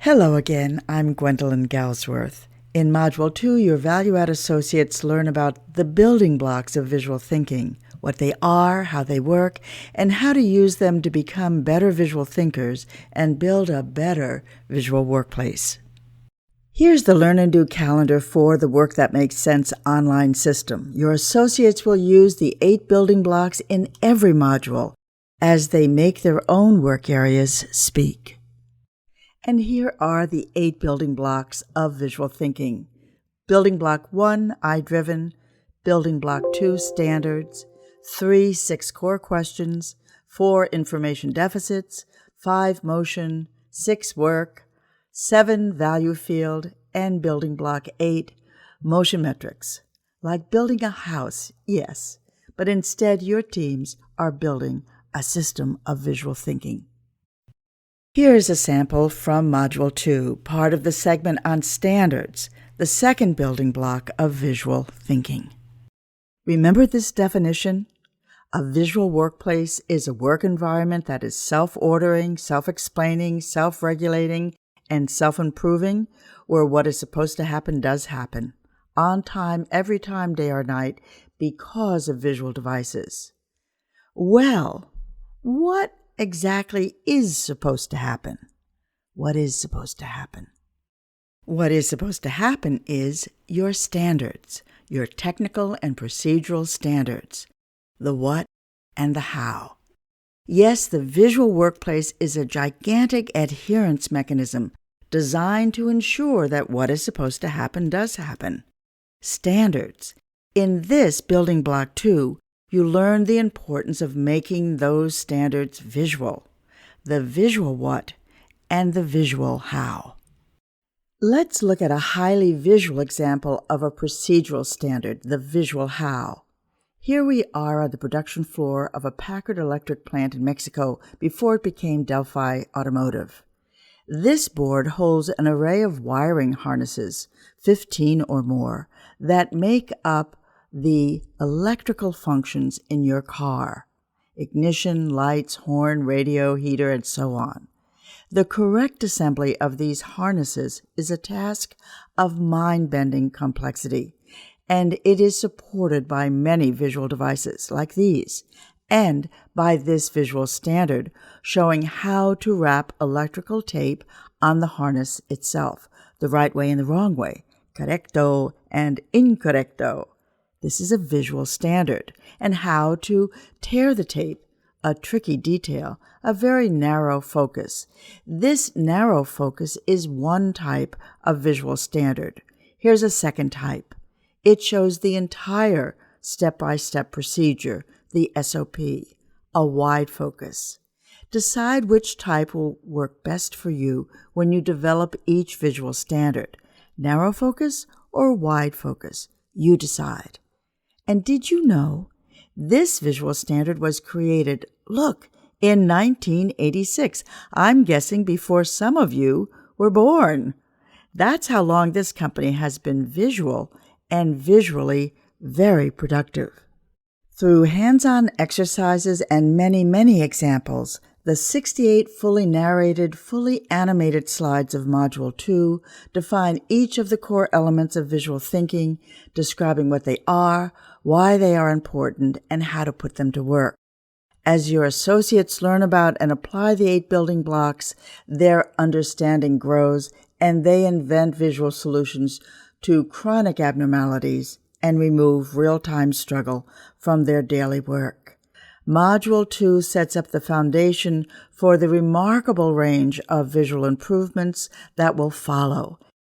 Hello again, I'm Gwendolyn Galsworth. In Module 2, your value-add associates learn about the building blocks of visual thinking, what they are, how they work, and how to use them to become better visual thinkers and build a better visual workplace. Here's the Learn and Do calendar for the Work That Makes Sense online system. Your associates will use the 8 building blocks in every module as they make their own work areas speak. And here are the 8 building blocks of visual thinking. Building block 1, I-driven. Building block 2, standards. 3, 6 core questions. 4, information deficits. 5, motion. 6, work. 7, value field. And building block 8, motion metrics. Like building a house, yes, but instead your teams are building a system of visual thinking. Here's a sample from Module 2, part of the segment on standards, the second building block of visual thinking. Remember this definition? A visual workplace is a work environment that is self-ordering, self-explaining, self-regulating, and self-improving, where what is supposed to happen does happen, on time, every time, day or night, because of visual devices. Well, what exactly is supposed to happen? What is supposed to happen? What is supposed to happen is your standards, your technical and procedural standards, the what and the how. Yes, the visual workplace is a gigantic adherence mechanism designed to ensure that what is supposed to happen does happen. Standards. In this building block 2, you learn the importance of making those standards visual, the visual what and the visual how. Let's look at a highly visual example of a procedural standard, the visual how. Here we are on the production floor of a Packard electric plant in Mexico before it became Delphi Automotive. This board holds an array of wiring harnesses, 15 or more, that make up the electrical functions in your car: ignition, lights, horn, radio, heater, and so on. The correct assembly of these harnesses is a task of mind-bending complexity, and it is supported by many visual devices like these, and by this visual standard showing how to wrap electrical tape on the harness itself, the right way and the wrong way, correcto and incorrecto. This is a visual standard, and how to tear the tape, a tricky detail, a very narrow focus. This narrow focus is one type of visual standard. Here's a second type. It shows the entire step-by-step procedure, the SOP, a wide focus. Decide which type will work best for you when you develop each visual standard, narrow focus or wide focus. You decide. And did you know this visual standard was created, look, in 1986? I'm guessing before some of you were born. That's how long this company has been visual and visually very productive. Through hands-on exercises and many, many examples, the 68 fully narrated, fully animated slides of Module 2 define each of the core elements of visual thinking, describing what they are, why they are important, and how to put them to work. As your associates learn about and apply the 8 building blocks, their understanding grows, and they invent visual solutions to chronic abnormalities and remove real-time struggle from their daily work. Module 2 sets up the foundation for the remarkable range of visual improvements that will follow,